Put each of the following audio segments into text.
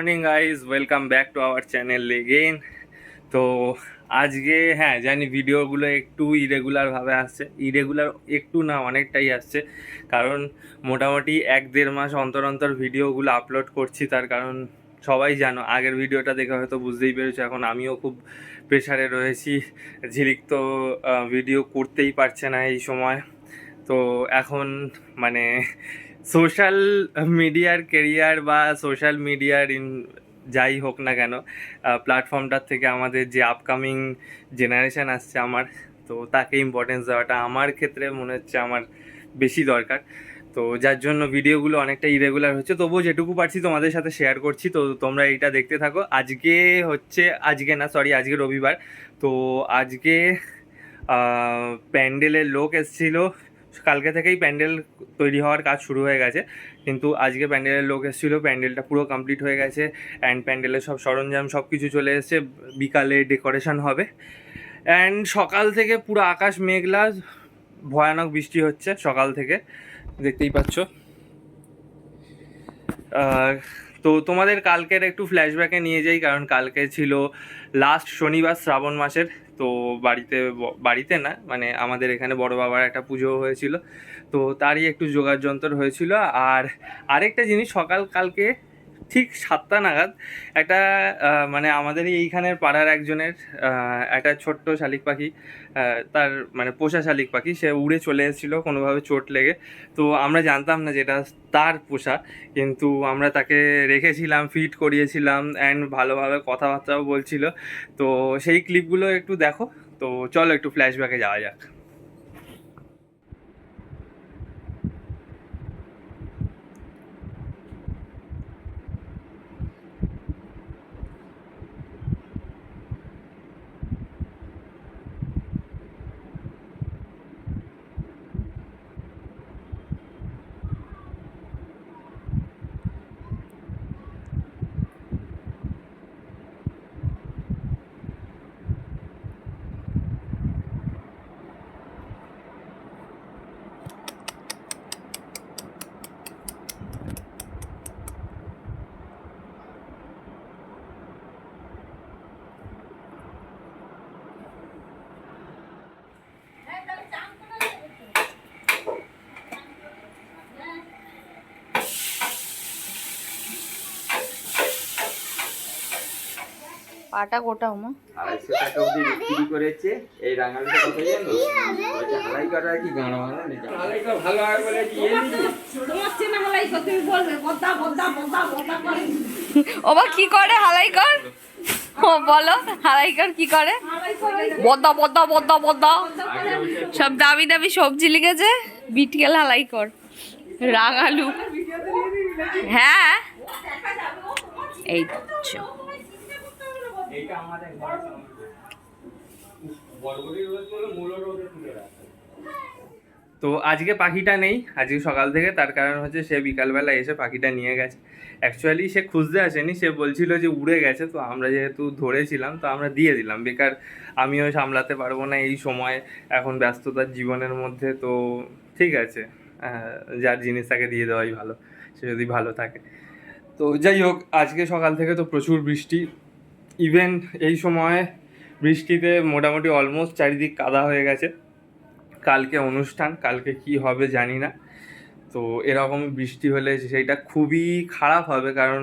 Morning guys, welcome back to our channel again. তো আজকে হ্যাঁ জানি ভিডিওগুলো একটু ইরেগুলারভাবে আসছে, ইরেগুলার একটু না অনেকটাই আসছে, কারণ মোটামুটি 1-1.5 মাস অন্তর অন্তর ভিডিওগুলো আপলোড করছি। তার কারণ সবাই জানো, আগের ভিডিওটা দেখে হয়তো বুঝতেই পেরেছো এখন আমিও খুব প্রেশারে রয়েছি। ঝিলিক তো ভিডিও করতেই পারছে না এই সময়। তো এখন মানে সোশ্যাল মিডিয়ার কেরিয়ার বা সোশ্যাল মিডিয়ার যাই হোক না কেন, প্ল্যাটফর্মটার থেকে আমাদের যে আপকামিং জেনারেশান আসছে আমার, তো তাকে ইম্পর্টেন্স দেওয়াটা আমার ক্ষেত্রে মনে হচ্ছে আমার বেশি দরকার। তো যার জন্য ভিডিওগুলো অনেকটা ইরেগুলার হচ্ছে, তবুও যেটুকু পারছি তোমাদের সাথে শেয়ার করছি। তো তোমরা এইটা দেখতে থাকো। আজকে রবিবার। তো আজকে প্যান্ডেলের লোক এসেছিলো। কালকে থেকেই প্যান্ডেল তৈরি হওয়ার কাজ শুরু হয়ে গেছে, কিন্তু আজকে প্যান্ডেলের লোক এসেছিলো। প্যান্ডেলটা পুরো কমপ্লিট হয়ে গেছে অ্যান্ড প্যান্ডেলের সব সরঞ্জাম সব কিছু চলে এসেছে। বিকালে ডেকোরেশন হবে অ্যান্ড সকাল থেকে পুরো আকাশ মেঘলা, ভয়ানক বৃষ্টি হচ্ছে সকাল থেকে, দেখতেই পাচ্ছ। তো তোমাদের কালকের একটু ফ্ল্যাশব্যাকে নিয়ে যাই, কারণ কালকে ছিল লাস্ট শনিবার শ্রাবণ মাসের। তো বাড়িতে না, মানে আমাদের এখানে বড় বাবার একটা পুজো হয়েছিল, তো তারই একটু জোগাড় যন্ত্র হয়েছিল। আর আরেকটা জিনিস, কালকে ঠিক 7টা নাগাদ একটা মানে আমাদের এইখানের পাড়ার একজনের একটা ছোট্ট শালিক পাখি, তার মানে পোষা শালিক পাখি, সে উড়ে চলে এসেছিলো কোনোভাবে চোট লেগে। তো আমরা জানতাম না যেটা তার পোষা, কিন্তু আমরা তাকে রেখেছিলাম, ফিড করিয়েছিলাম অ্যান্ড ভালোভাবে কথাবার্তাও বলছিল। তো সেই ক্লিপগুলো একটু দেখো। তো চলো একটু ফ্ল্যাশব্যাকে যাওয়া যাক। পাটা গোটা মা 250 টাকা অবধি বিক্রি করেছে। এই রাঙালিটা কত জানো? বলছে হালাই করা কি গাঁড়া মারা নেই, হালাই করা ভালো হয় বলে দিয়ে দিবি। ছোট মাছ না হালাই করতে বলবে বদ্দা বদ্দা বদ্দা বদ্দা করে। ও বা কি করে হালাই কর, ও বলো হালাই কর কি করে? বদ্দা বদ্দা বদ্দা বদ্দা সব দামি দামি সবজি লিখেছে। বিটকেল হালাই কর, রাঙালু। হ্যাঁ এই তো। এইটা আমাদের ঘরে বড়বড়ি রোদ করে মূলো রোদে তুলে রাখে। তো আজকে পাখিটা নেই আজকে সকাল থেকে, তার কারণ হচ্ছে সে বিকালবেলা এসে পাখিটা নিয়ে গেছে। অ্যাকচুয়ালি সে খুঁজতে আসেনি, সে বলছিল যে উড়ে গেছে। তো আমরা যেহেতু ধরেছিলাম, তো আমরা দিয়ে দিলাম। বেকার আমিও সামলাতে পারবো না এই সময়, এখন ব্যস্ততার জীবনের মধ্যে। তো ঠিক আছে, যার জিনিস তাকে দিয়ে দেওয়াই ভালো, সে যদি ভালো থাকে। তো যাই হোক, আজকে সকাল থেকে তো প্রচুর বৃষ্টি। ইভেন এই সময় বৃষ্টিতে মোটামুটি অলমোস্ট চারিদিক কাদা হয়ে গেছে। কালকে অনুষ্ঠান, কালকে কি হবে জানি না। তো এরকম বৃষ্টি হলে সেইটা খুবই খারাপ হবে, কারণ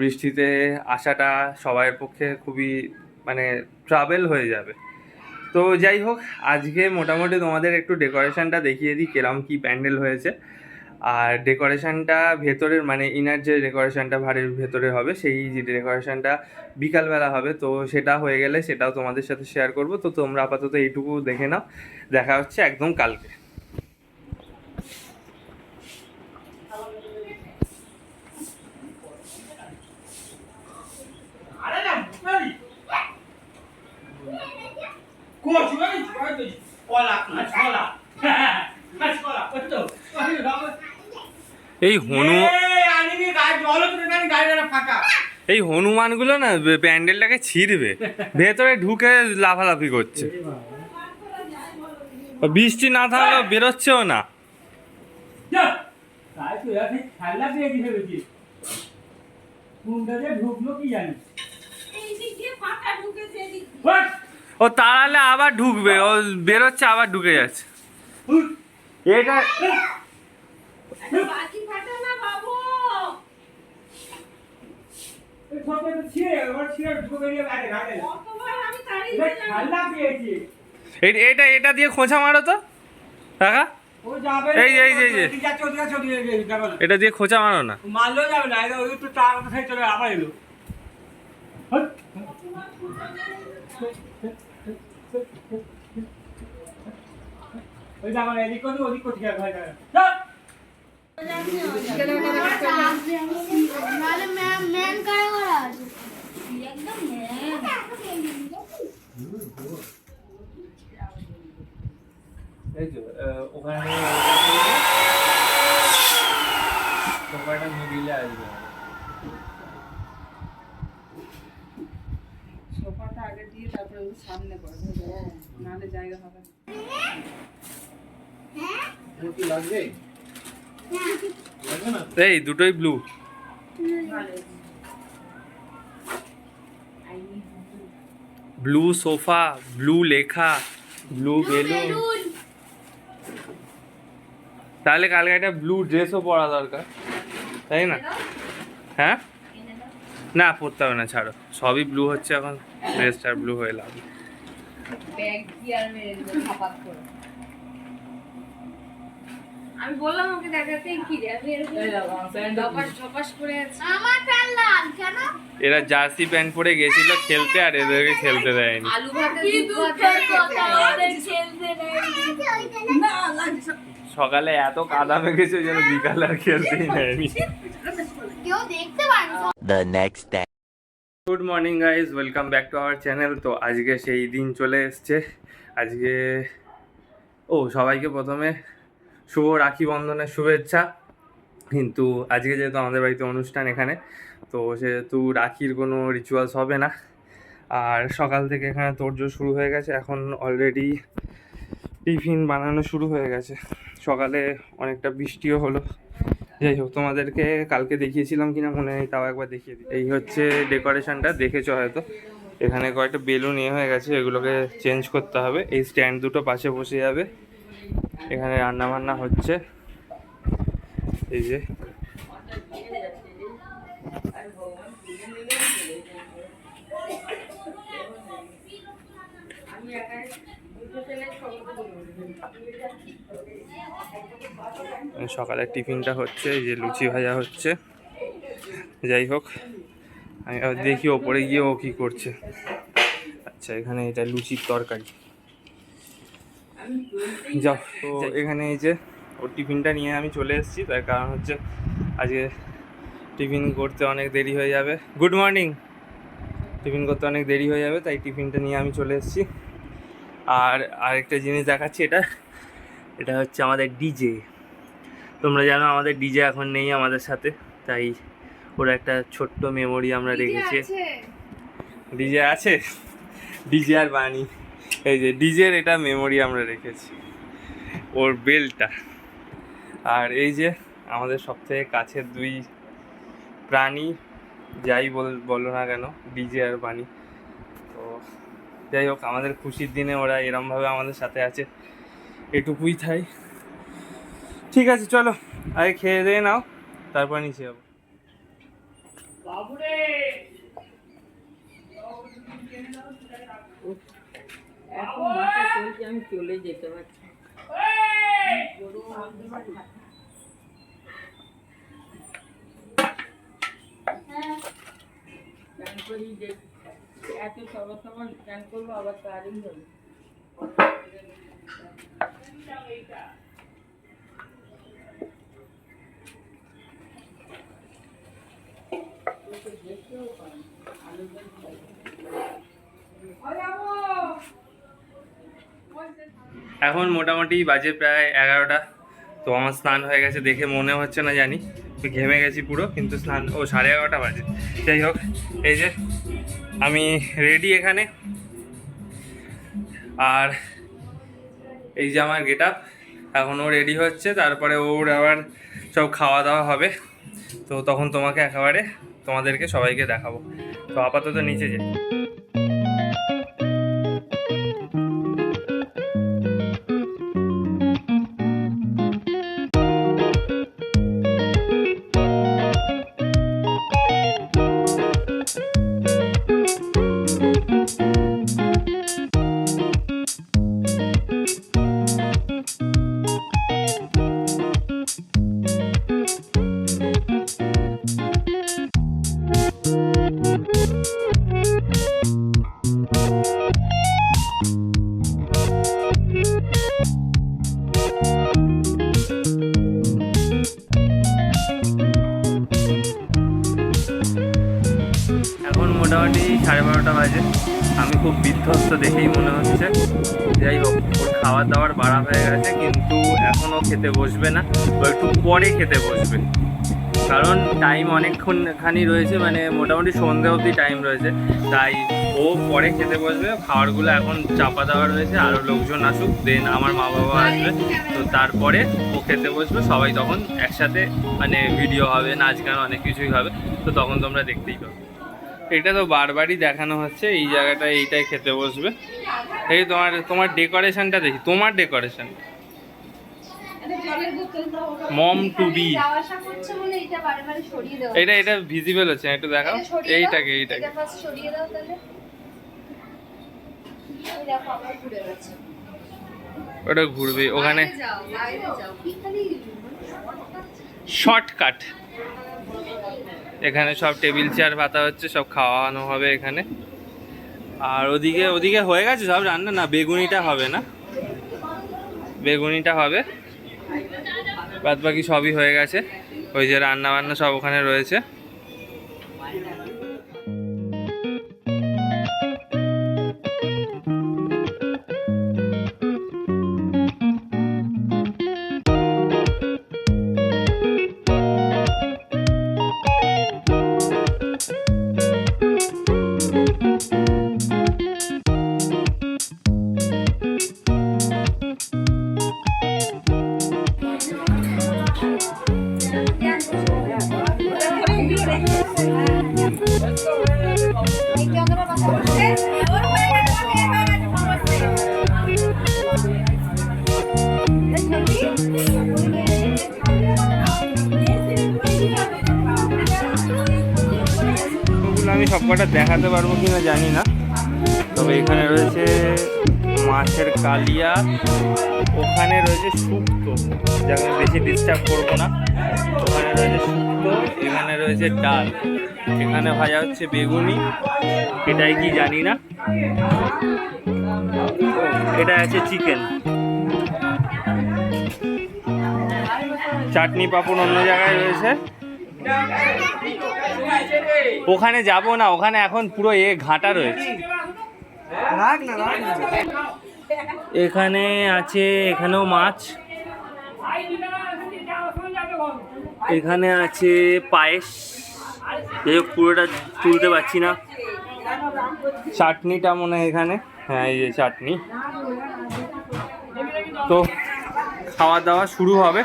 বৃষ্টিতে আসাটা সবার পক্ষে খুবই মানে ট্রাভেল হয়ে যাবে। তো যাই হোক, আজকে মোটামুটি তোমাদের একটু ডেকোরেশনটা দেখিয়ে দিই কিরম কী প্যান্ডেল হয়েছে। আর ডেকোরেশনটা ভেতরের মানে ইনার যে ডেকোরেশনটা বাড়ির ভেতরে হবে, সেই ডেকোরেশনটা বিকালবেলা হবে। তো সেটা হয়ে গেলে সেটাও তোমাদের সাথে শেয়ার করব। তো তোমরা আপাতত এইটুকু দেখে নাও, দেখা হচ্ছে একদম কালকে। এই হনুমানগুলো না প্যান্ডেলটাকে ছিঁড়বে, ভেতরে ঢুকে লাফালাফি করছে। বৃষ্টি না থাকলেও বেরোচ্ছেও না। কোনটা যে ঢুকলো কি জানি। এই দিক দিয়ে ফাঁকা ঢুকেছে এদিক দিয়ে। বাস! ও তাড়ালে আবার ঢুকবে, ও বেরোচ্ছে আবার ঢুকে যাচ্ছে। হুট! এটা আরে বাজি ফাটা না বাবু। এই সবটা তো ছিঁড়ে, ওর ছিঁড়ে ঢুকে বেরিয়ে বাইরে ঘাটে। কতবার আমি তাড়িয়ে এটা দিলাম। ঠান্ডা পেয়েছি। এটা এটা দিয়ে খোঁচা মারো তো কাকা, ও যাবে এই যে। ওদিকে যাচ্ছে, ওদিকে যাচ্ছে, ওদিকে যাবে না। এটা দিয়ে খোঁচা মারো না। মারলেও যাবে না, ওই তো টাকা কথা চলে আবার এলো। হুট! ওই দেখো এদিক করছি ওদিক করছি আর ভয় লাগে না। নাহলে ম্যান কারা করা আছে একদম হ্যাঁ। এই যে ওখানে সোফাটা মিডিলে আসবে। সোফাটা আগে দিয়ে তারপরে ওর সামনে বসে। নাহলে জায়গা হবে না। এই দুটোই ব্লু। ব্লু সোফা, ব্লু লেখা, ব্লু বেলুন। তাহলে কালকে একটা ব্লু ড্রেসও পরা দরকার, তাই না? হ্যাঁ না পরতে হবে না, ছাড়ো, সবই ব্লু হচ্ছে এখন, ড্রেসটা ব্লু হয়ে লাভ নেই। ব্যাগ কি আর মেরে দেবো খাপাত করে। আমি বললাম ওকে দেখাতেই কি রে, আমি এরকম ঝপাস ঝপাস করে আছি। আমার প্যান লাল কেন এরা জার্সি প্যান্ট পরে গেছিল খেলতে, আর এদেরকে খেলতে দেয়নি। আলু ভাতে দুধ ভাতে না লাগছে। সকালে এত কাদা মেখেছে যেন বিকালে আর খেলতেই নেয়নি। কেউ দেখতে পারবে The next day. Good morning guys, welcome back to our channel. তো আজকে সেই দিন চলে এসছে। আজকে সবাইকে প্রথমে শুভ রাখি বন্ধনের শুভেচ্ছা। কিন্তু আজকে যেহেতু আমাদের বাড়িতে অনুষ্ঠান এখানে, তো সেহেতু রাখির কোনো রিচুয়ালস হবে না। আর সকাল থেকে এখানে তোড়জোড় শুরু হয়ে গেছে, এখন অলরেডি টিফিন বানানো শুরু হয়ে গেছে। সকালে অনেকটা বৃষ্টিও হলো। যাই হোক, তোমাদেরকে কালকে দেখিয়েছিলাম কিনা মনে নেই, তাও একবার দেখিয়ে দিই। এই হচ্ছে ডেকোরেশনটা, দেখেছো হয়তো। এখানে কয়েকটা বেলুন হয়ে গেছে, এগুলোকে চেঞ্জ করতে হবে। এই স্ট্যান্ড দুটো পাশে বসে যাবে। এখানে রান্না বান্না হচ্ছে, এই যে। সকালের টিফিনটা হচ্ছে, এই যে লুচি ভাজা হচ্ছে। যাই হোক, আমি আবার দেখি ওপরে গিয়ে ও কী করছে। আচ্ছা, এখানে এটা লুচির তরকারি। যাও, তো এখানে এই যে ওর টিফিনটা নিয়ে আমি চলে এসেছি। তার কারণ হচ্ছে আজকে টিফিন করতে অনেক দেরি হয়ে যাবে। Good morning. টিফিন করতে অনেক দেরি হয়ে যাবে, তাই টিফিনটা নিয়ে আমি চলে এসেছি। আর আরেকটা জিনিস দেখাচ্ছি, এটা হচ্ছে আমাদের ডিজে। তোমরা জানো আমাদের ডিজে এখন নেই আমাদের সাথে, তাই ওর একটা ছোট্ট মেমোরি আমরা রেখেছি। ডিজে আছে, ডিজে আর বানি। এই যে ডিজের এটা মেমোরি আমরা রেখেছি, ওর বেলটা। আর এই যে আমাদের সবথেকে কাছের দুই প্রাণী, যাই বলো না কেন, ডিজে আর বানি। তো যাই হোক, আমাদের খুশির দিনে ওরা এরমভাবে আমাদের সাথে আছে, এটুকুই থাই। ঠিক আছে, চলো আগে খেয়ে দিয়ে নাও, তারপর নিচে যাবো। এখন মাথা চলছে, আমি চলে যেতে পারছি। স্নান করি যে এত সবার সময় স্নান করবো, আবার তারই হবে। এখন মোটামুটি বাজে প্রায় 11টা। তো আমার স্নান হয়ে গেছে, দেখে মনে হচ্ছে না জানি, ঘেমে গেছি পুরো, কিন্তু স্নান 11:30 বাজে। যাই হোক, এই যে আমি রেডি এখানে। আর এই যে আমার গেট আপ, এখনও রেডি হচ্ছে, তারপরে ওর আবার সব খাওয়া দাওয়া হবে। তো তখন তোমাকে একেবারে তোমাদেরকে সবাইকে দেখাবো। তো আপাতত নিচে যাই। এখন মোটামুটি 12:30 বাজে। আমি খুব বিধ্বস্ত দেখেই মনে হচ্ছে। যাই হোক, ওর খাবার দাবার বাড়া হয়ে গেছে, কিন্তু এখনও খেতে বসবে না, ও একটু পরে খেতে বসবে। কারণ টাইম অনেকক্ষণখানি রয়েছে, মানে মোটামুটি সন্ধ্যে অবধি টাইম রয়েছে, তাই ও পরে খেতে বসবে। খাবারগুলো এখন চাপা দেওয়া রয়েছে, আরও লোকজন আসুক, দেন আমার মা বাবা আসবে, তো তারপরে ও খেতে বসবে। সবাই তখন একসাথে মানে ভিডিও হবে, নাচ গান অনেক কিছুই হবে, তো তখন তোমরা দেখতেই পাবে। এটা তো বারবারই দেখানো হচ্ছে, এই জায়গাটা এইটাই খেতে বসবে। এই তোমার ডেকোরেশনটা দেখি, তোমার ডেকোরেশন মম টু বি, এটা ভিজিবল হচ্ছে, একটু দেখাও এইটাকে। ওটা ঘুরবে ওখানে, শর্টকাট। এখানে সব টেবিল চেয়ার পাতা হচ্ছে, সব খাওয়ানো হবে এখানে। আর ওদিকে হয়ে গেছে সব রান্না, না বেগুনিটা হবে, না বেগুনিটা হবে, বাদ বাকি সবই হয়ে গেছে। ওই যে রান্না বান্না সব ওখানে রয়েছে। আমি সবকটা দেখাতে পারবো কিনা জানি না, তবে এখানে রয়েছে মাছের কালিয়া, ওখানে রয়েছে শুক্তো, যাকে বেশি ডিস্টার্ব করবো না। ওখানে রয়েছে শুক্তো, এখানে রয়েছে ডাল, এখানে ভাজা হচ্ছে বেগুনি, এটাই কি জানি না। এটা আছে চিকেন, চাটনি পাঁপড় অন্য জায়গায় রয়েছে। ওখানে যাব না, ওখানে এখন পুরো ঘাটা রয়েছে। এখানে আছে, এখানেও মাছ, এখানে আছে পায়েস, যাই হোক পুরোটা তুলতে পারছি না। চাটনিটা মনে হয় এখানে, হ্যাঁ এই যে চাটনি। তো খাওয়া দাওয়া শুরু হবে,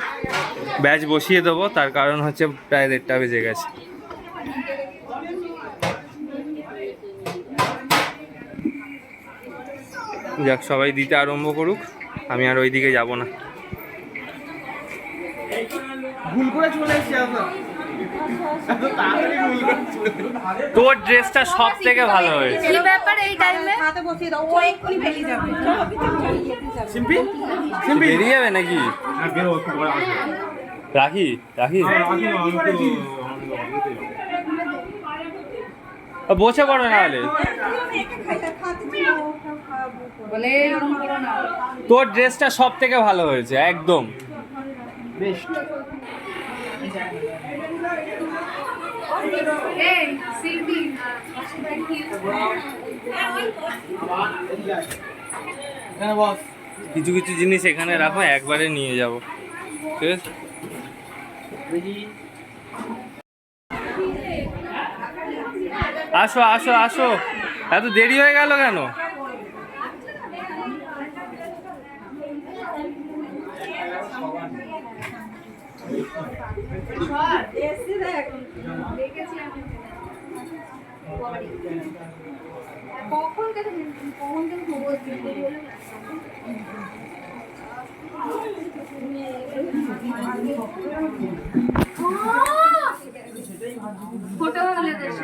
ব্যাচ বসিয়ে দেবো, তার কারণ হচ্ছে প্রায় 1:30 বেজে গেছে। যাক, সবাই দিতে আরম্ভ করুক, আমি আর ওইদিকে যাব না। ভুল করে চলে এসেছি তোর ড্রেসটা সব থেকে ভালো হয়েছে। কি ব্যাপার এই টাইমে? হাতে বসিয়ে দাও, ও এক্ষুনি বেরিয়ে যাবে। সিম্পি বেরিয়ে যাবে নাকি? রাখি বসে পড়ো না হলে। বলে এরকম করো না। তোর ড্রেসটা সব থেকে ভালো হয়েছে, একদম বেস্ট। কিছু কিছু জিনিস এখানে রাখো, একবারে নিয়ে যাব, ঠিক আছে? আসো আসো আসো, এত দেরি হয়ে গেল কেন? এসে দেখ, দেখেছি আমি।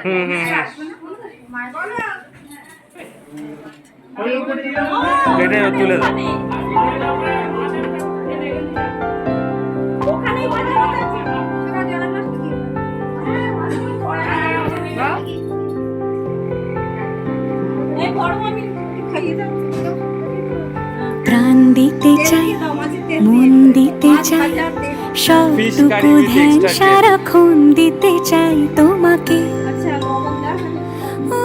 হুম হুম এটা তুলে দাও। প্রাণ দিতে চাই, মন দিতে চাই, সবটুকু ধ্যান সারাক্ষণ দিতে চাই তোমাকে, ও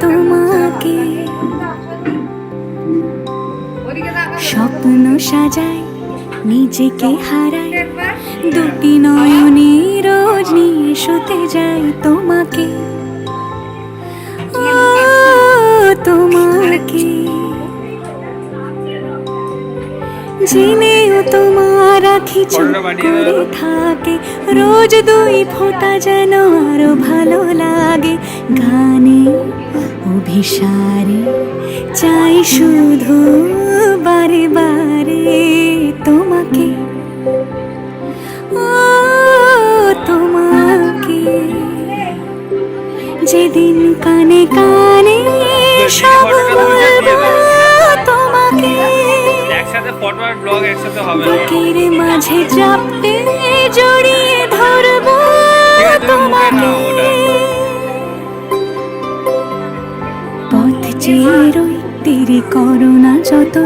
তোমাকে। স্বপ্ন সাজাই, নিজেকে হারাই, দুটি নয়নে রোজ নিয়ে শুতে যাই তোমাকে, ও তোমাকে। জেনেও তোমার আখি চুপ করে থাকে, রোজ দুই ফোঁটা যেন আরো ভালো লাগে। গানে অভিসারে চাই শুধু বারে বারে তোমাকে, ও তোমাকে। যেদিন কানে কানে সব বলবো তোমাকে, একসাথে ফটো আর ব্লগ একসাথে হবে। বুকের মাঝে চাপতে জড়িয়ে ধরবো তোমাকে। পথ চেয়ে রই তেরি করোনা যত,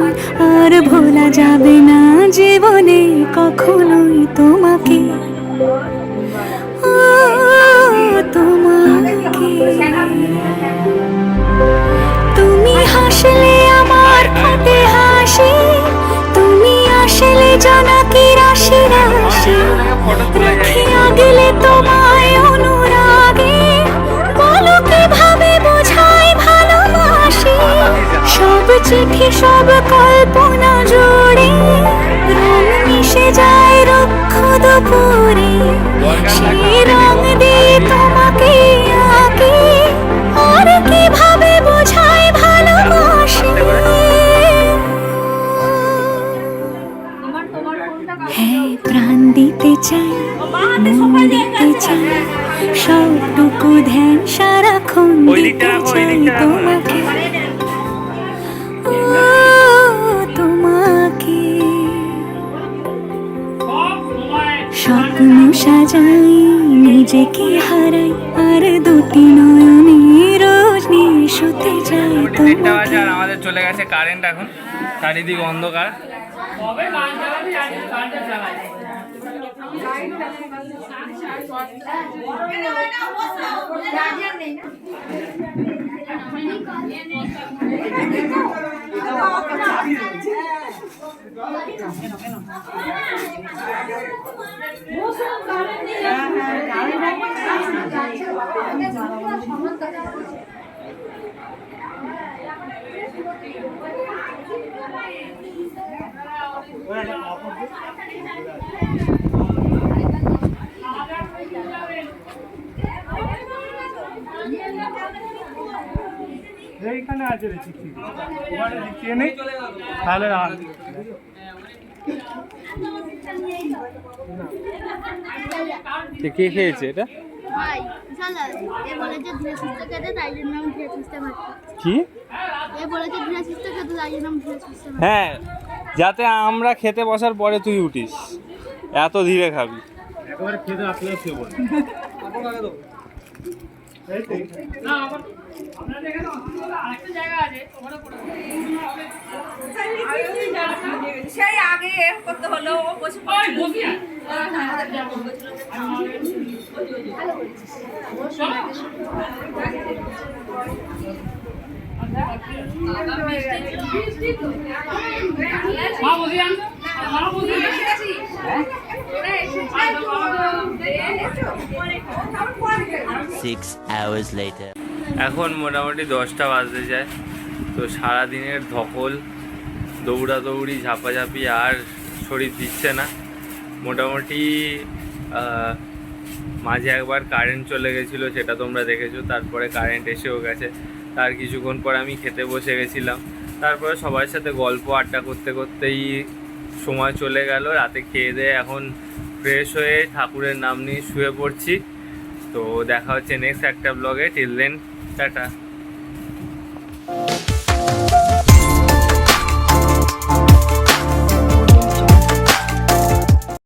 আর ভোলা যাবে না জীবনে কখনোই তোমাকে, ও তোমাকে। তুমি হাসলে আমার ফোটে হাসি, তুমি আসলে জনকি রাশি রাশি, রাখিয়া গেলে তোমায় অনুরাগে, বলো কিভাবে বোঝাই ভালোবাসি। সব চিঠি সব কল্পনা জুড়ে রং মিশে যায় রুক্ষ দুপুরে, সেই রং দিয়ে তোমাকে আঁকি, আর কিভাবে বোঝাই ভালোবাসি। হ্যাঁ, প্রাণ দিতে চাই, মন দিতে চাই, সবটুকু ধ্যান সারাক্ষণ দিতে চাই তোমাকে, ও তোমাকে। স্বপ্ন সাজাই, নিজেকে হারাই, আর দুটি নয়নে রোজ নিয়ে শুতে যাই তোমাকে। আর আমাদের চলে গেছে কারেন্ট, এখন চারিদিক অন্ধকার। এইখানে আছে রে চিঠি, ওখানে লিখিয়ে নেই তাহলে আর কে খেয়েছে এটা? ভাই চলো, এ বলেছে ধীরে সুস্থে খেতে, তাই জন্য আমি ধীরে সুস্থে খাচ্ছি। কি? এ বলেছে ধীরে সুস্থে খেতে, তাই জন্য আমি ধীরে সুস্থে খাচ্ছি। হ্যাঁ, যাতে আমরা খেতে বসার পরে তুই উঠিস, এত ধীরে খাবি। একেবারে খেতে আসলে খেয়ে বল। সেই আগে করতে হলো বসে এখন মোটামুটি 10টা বাজতে যায়। তো সারাদিনের ধকল, দৌড়াদৌড়ি, ঝাপাঝাপি আর শরীর দিচ্ছে না। মোটামুটি মাঝে একবার কারেন্ট চলে গেছিলো, সেটা তোমরা দেখেছো। তারপরে কারেন্ট এসেও গেছে। তার কিছুক্ষণ পর আমি খেতে বসে গেছিলাম। তারপরে সবার সাথে গল্প আড্ডা করতে করতেই সময় চলে গেল। রাতে খেয়ে দিয়ে এখন ফ্রেশ হয়ে ঠাকুরের নাম নিয়ে শুয়ে পড়ছি। তো দেখা হচ্ছে নেক্সট একটা ব্লগে। Till then, tata.